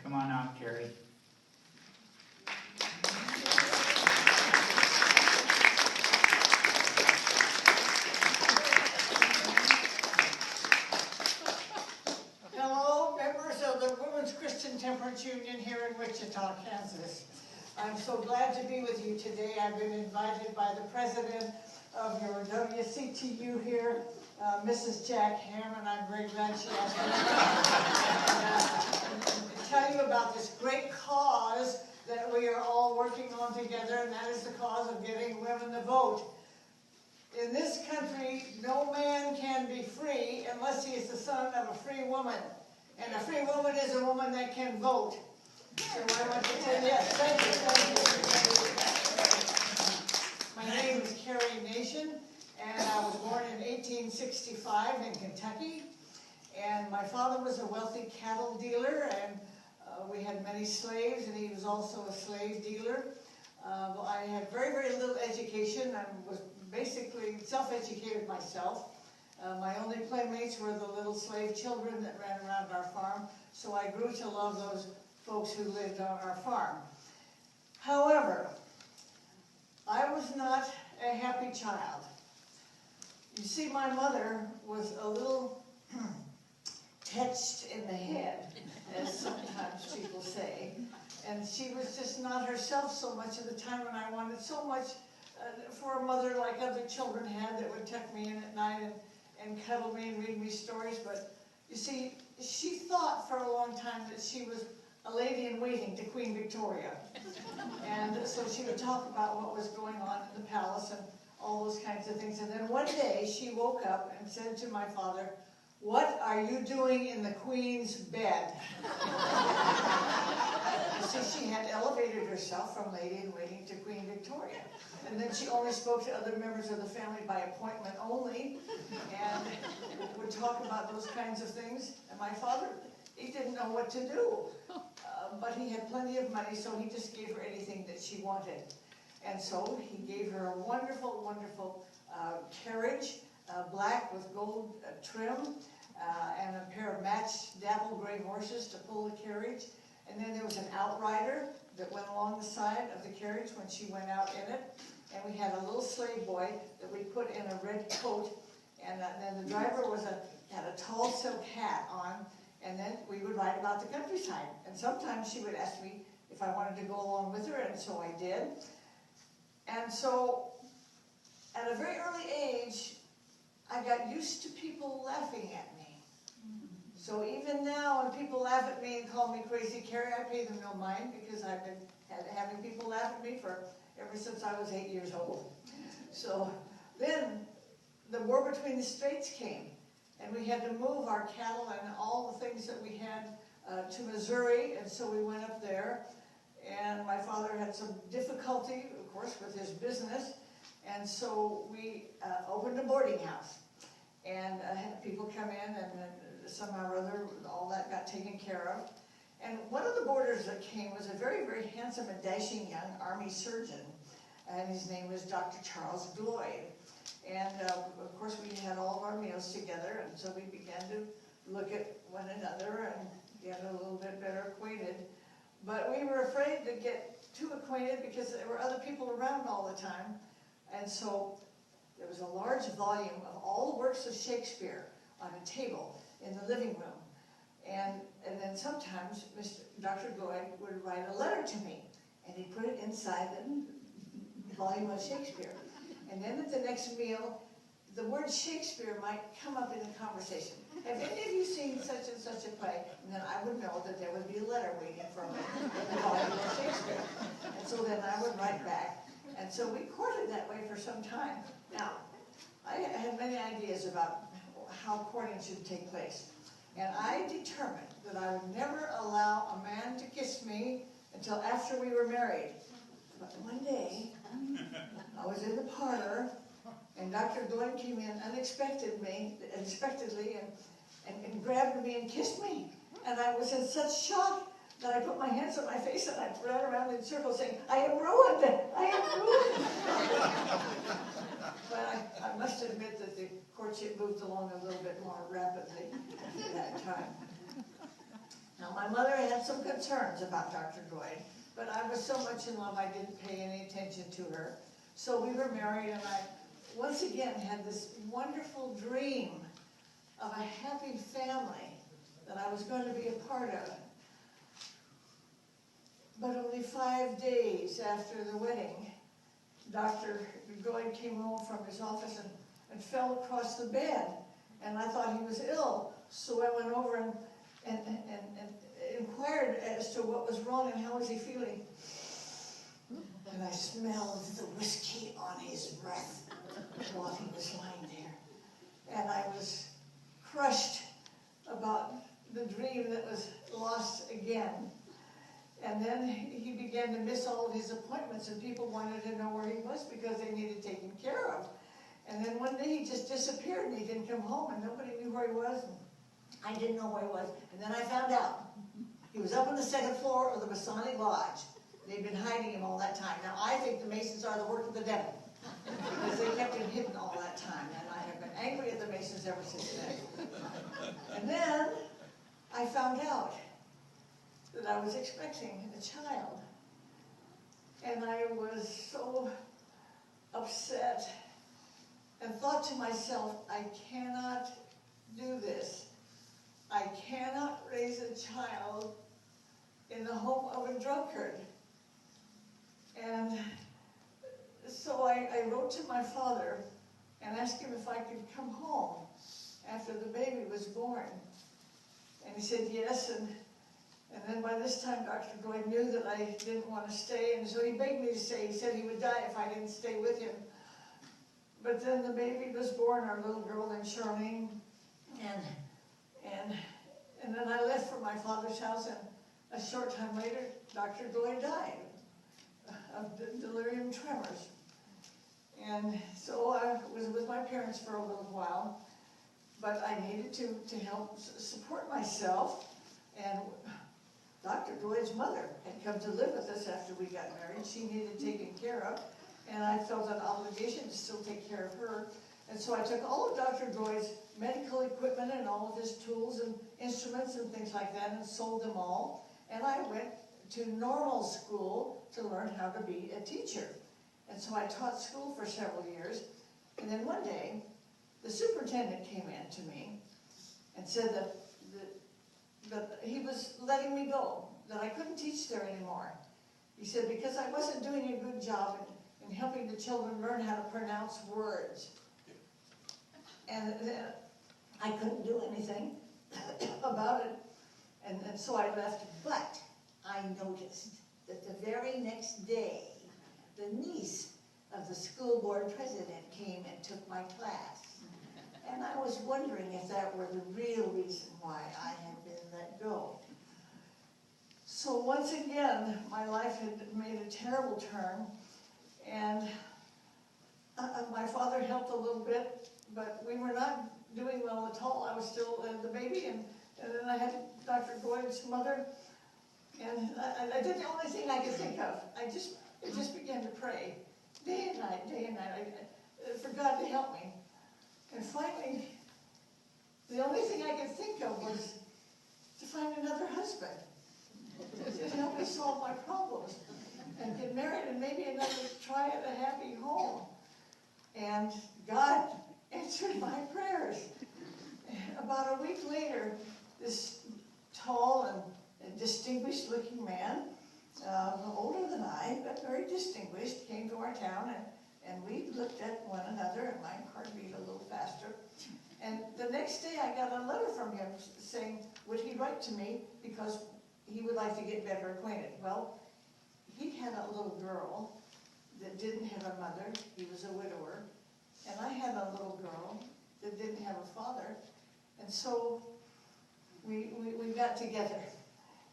Come on out, Carrie. Hello, members of the Women's Christian Temperance Union here in Wichita, Kansas. I'm so glad to be with you today. I've been invited by the president of your WCTU here, Mrs. Jack Ham, and I'm very glad she asked me to tell you about this great cause that we are all working on together, and that is the cause of getting women to vote. In this country, no man can be free unless he is the son of a free woman. And a free woman is a woman that can vote. So I want to tell you, yes, thank you. My name is Carrie Nation, and I was born in 1865 in Kentucky. And my father was a wealthy cattle dealer, and we had many slaves, and he was also a slave dealer. I had very, very little education. I was basically self-educated myself. My only playmates were the little slave children that ran around our farm, so I grew to love those folks who lived on our farm. However, I was not a happy child. You see, my mother was a little touched in the head, as sometimes people say, and she was just not herself so much at the time, and I wanted so much for a mother like other children had that would tuck me in at night and cuddle me and read me stories. But you see, she thought for a long time that she was a lady in waiting to Queen Victoria. And so she would talk about what was going on in the palace and all those kinds of things. And then one day she woke up and said to my father, "What are you doing in the Queen's bed?" You see, she had elevated herself from lady in waiting to Queen Victoria. And then she only spoke to other members of the family by appointment only, and would talk about those kinds of things. And my father, he didn't know what to do, but he had plenty of money, so he just gave her anything that she wanted. And so he gave her a wonderful, wonderful carriage, black with gold trim, and a pair of matched dapple gray horses to pull the carriage. And then there was an outrider that went along the side of the carriage when she went out in it. And we had a little slave boy that we put in a red coat. And then the driver had a tall silk hat on. And then we would ride about the countryside. And sometimes she would ask me if I wanted to go along with her, and so I did. And so at a very early age, I got used to people laughing at me. So even now, when people laugh at me and call me Crazy Carrie, I pay them no mind, because I've been having people laugh at me ever since I was 8 years old. So then the war between the states came, and we had to move our cattle and all the things that we had to Missouri, and so we went up there. And my father had some difficulty, of course, with his business, and so we opened a boarding house. And had people come in, and somehow or other, all that got taken care of. And one of the boarders that came was a very, very handsome and dashing young Army surgeon, and his name was Dr. Charles Lloyd. And of course, we had all of our meals together, and so we began to look at one another and get a little bit better acquainted. But we were afraid to get too acquainted because there were other people around all the time. And so there was a large volume of all the works of Shakespeare on a table in the living room. And then sometimes Dr. Lloyd would write a letter to me, and he'd put it inside the volume of Shakespeare. And then at the next meal, the word Shakespeare might come up in a conversation. Have any of you seen such and such a play? And then I would know that there would be a letter waiting for me in the volume of Shakespeare. And so then I would write back. And so we courted that way for some time. Now, I had many ideas about how courting should take place. And I determined that I would never allow a man to kiss me until after we were married. But one day, I was in the parlor, and Dr. Duarte came in unexpectedly and grabbed me and kissed me. And I was in such shock that I put my hands on my face and I ran around in circles saying, "I am ruined! I am ruined!" But I must admit that the courtship moved along a little bit more rapidly at that time. Now, my mother had some concerns about Dr. Duarte, but I was so much in love I didn't pay any attention to her. So we were married, and I once again had this wonderful dream of a happy family that I was going to be a part of. But only 5 days after the wedding, Dr. Duarte came home from his office and fell across the bed, and I thought he was ill. So I went over and inquired as to what was wrong and how was he feeling. And I smelled the whiskey on his breath while he was lying there. And I was crushed about the dream that was lost again. And then he began to miss all of his appointments, and people wanted to know where he was because they needed taken care of. And then one day he just disappeared, and he didn't come home, and nobody knew where he was. And I didn't know where he was. And then I found out he was up on the second floor of the Masonic Lodge. They'd been hiding him all that time. Now, I think the Masons are the work of the devil because they kept him hidden all that time. And I have been angry at the Masons ever since then. And then I found out that I was expecting a child. And I was so upset and thought to myself, I cannot do this. I cannot raise a child in the home of a drunkard. And so I wrote to my father and asked him if I could come home after the baby was born. And he said yes, and then by this time Dr. Duarte knew that I didn't want to stay, and so he begged me to stay. He said he would die if I didn't stay with him. But then the baby was born, our little girl named Charlene, and then I left for my father's house, and a short time later, Dr. Duarte died of delirium tremors. And so I was with my parents for a little while, but I needed to help support myself. And Dr. Duarte's mother had come to live with us after we got married. She needed taken care of, and I felt an obligation to still take care of her. And so I took all of Dr. Duarte's medical equipment and all of his tools and instruments and things like that and sold them all. And I went to normal school to learn how to be a teacher. And so I taught school for several years. And then one day, the superintendent came in to me and said that he was letting me go, that I couldn't teach there anymore. He said because I wasn't doing a good job in helping the children learn how to pronounce words. And I couldn't do anything about it. And so I left. But I noticed that the very next day, the niece of the school board president came and took my class. And I was wondering if that were the real reason why I had been let go. So once again, my life had made a terrible turn, and my father helped a little bit, but we were not doing well at all. I was still the baby, and then I had Dr. Duarte's mother, and I did the only thing I could think of. I just began to pray day and night, for God to help me. And finally, the only thing I could think of was to find another husband to help me solve my problems and get married and maybe try at a happy home. And God answered my prayers. About a week later, this tall and distinguished looking man, older than I, but very distinguished, came to our town, and we looked at one another, and my heart beat a little faster. And the next day I got a letter from him saying, would he write to me because he would like to get better acquainted. Well, he had a little girl that didn't have a mother. He was a widower. And I had a little girl that didn't have a father. And so we got together.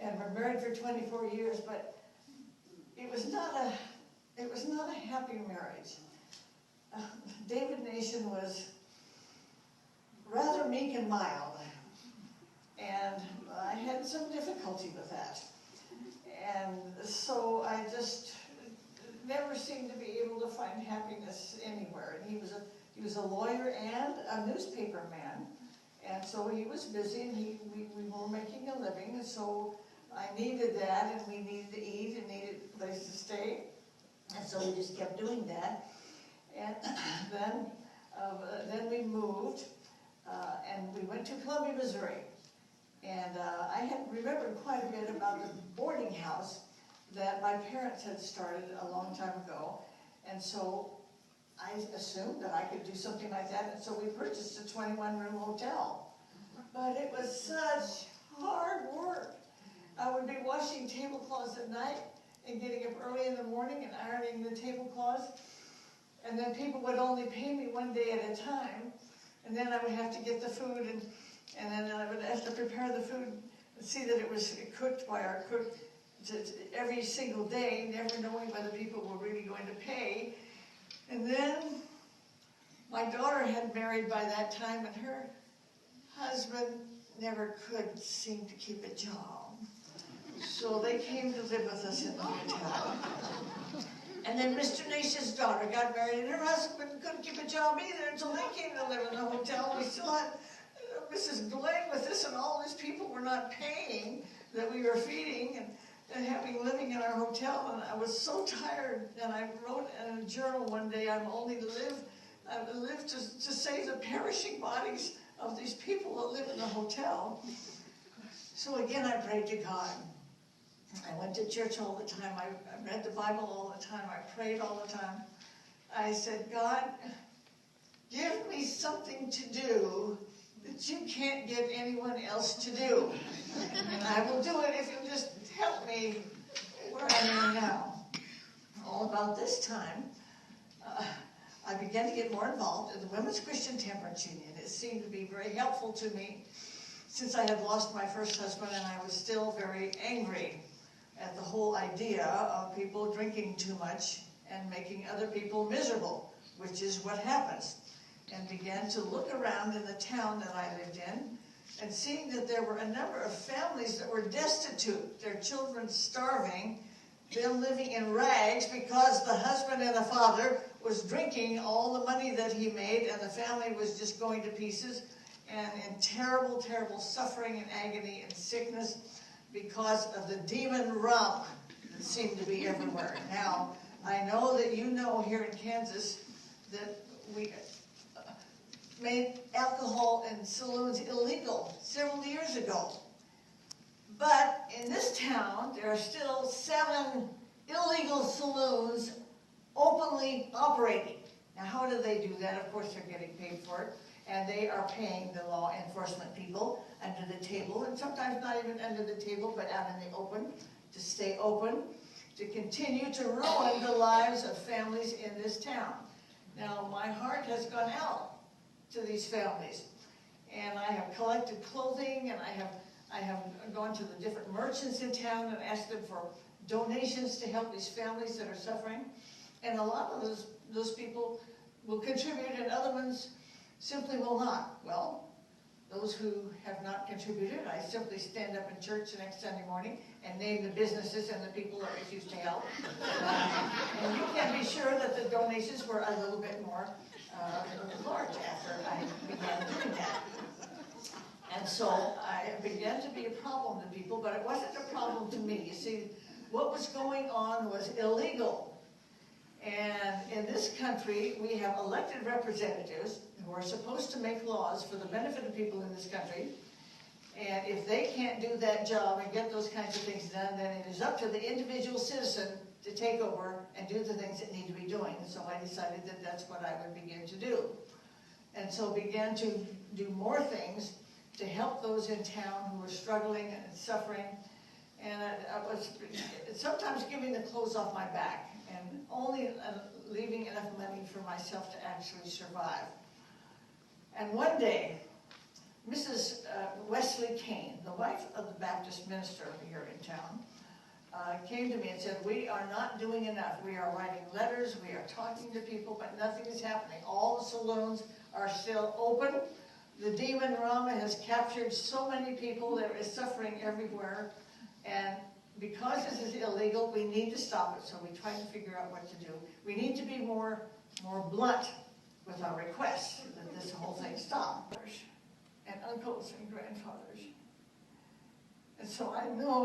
And we're married for 24 years, but it was not a happy marriage. David Nation was rather meek and mild, and I had some difficulty with that. And so I just never seemed to be able to find happiness anywhere. And he was a lawyer and a newspaper man, And so he was busy, and we were making a living, and so I needed that, and we needed to eat and needed a place to stay. And so we just kept doing that. And then we moved, and we went to Columbia, Missouri. And I had remembered quite a bit about the boarding house that my parents had started a long time ago. And so I assumed that I could do something like that, and so we purchased a 21-room hotel. But it was such hard work. I would be washing tablecloths at night and getting up early in the morning and ironing the tablecloths. And then people would only pay me one day at a time. And then I would have to get the food, and then I would have to prepare the food and see that it was cooked by our cook every single day, never knowing whether people were really going to pay. And then my daughter had married by that time, and her husband never could seem to keep a job. So they came to live with us in the hotel. And then Mr. Nation's daughter got married, and her husband couldn't keep a job either, and so they came to live in the hotel. We still had Mrs. Glenn with us, and all these people were not paying that we were feeding and living in our hotel. And I was so tired, and I wrote in a journal one day, I live to save the perishing bodies of these people that live in the hotel. So again, I prayed to God. I went to church all the time. I read the Bible all the time. I prayed all the time. I said, God, give me something to do that you can't get anyone else to do. And I will do it if you just help me where I am now. All about this time, I began to get more involved in the Women's Christian Temperance Union. It seemed to be very helpful to me since I had lost my first husband, and I was still very angry at the whole idea of people drinking too much and making other people miserable, which is what happens. And began to look around in the town that I lived in, and seeing that there were a number of families that were destitute, their children starving, them living in rags because the husband and the father was drinking all the money that he made, and the family was just going to pieces, and in terrible, terrible suffering and agony and sickness because of the demon rum that seemed to be everywhere. Now, I know that you know here in Kansas that we made alcohol in saloons illegal several years ago. But in this town, there are still 7 illegal saloons openly operating. Now, how do they do that? Of course, they're getting paid for it, and they are paying the law enforcement people under the table, and sometimes not even under the table, but out in the open, to stay open, to continue to ruin the lives of families in this town. Now, my heart has gone out to these families, and I have collected clothing, and I have gone to the different merchants in town and asked them for donations to help these families that are suffering. And a lot of those people will contribute, and other ones simply will not. Well, those who have not contributed, I simply stand up in church the next Sunday morning and name the businesses and the people that refuse to help. And you can be sure that the donations were a little bit more large after I began doing that. And so I began to be a problem to people, but it wasn't a problem to me. You see, what was going on was illegal. And in this country, we have elected representatives who are supposed to make laws for the benefit of people in this country. And if they can't do that job and get those kinds of things done, then it is up to the individual citizen to take over and do the things that need to be doing. And so I decided that that's what I would begin to do. And so began to do more things to help those in town who were struggling and suffering. And I was sometimes giving the clothes off my back and only leaving enough money for myself to actually survive. And one day, Mrs. Wesley Kane, the wife of the Baptist minister here in town, came to me and said, we are not doing enough. We are writing letters, we are talking to people, but nothing is happening. All the saloons are still open. The demon rum has captured so many people. There is suffering everywhere. And because this is illegal, we need to stop it. So we try to figure out what to do. We need to be more blunt with our requests that this whole thing stop. and uncles and grandfathers. And so I know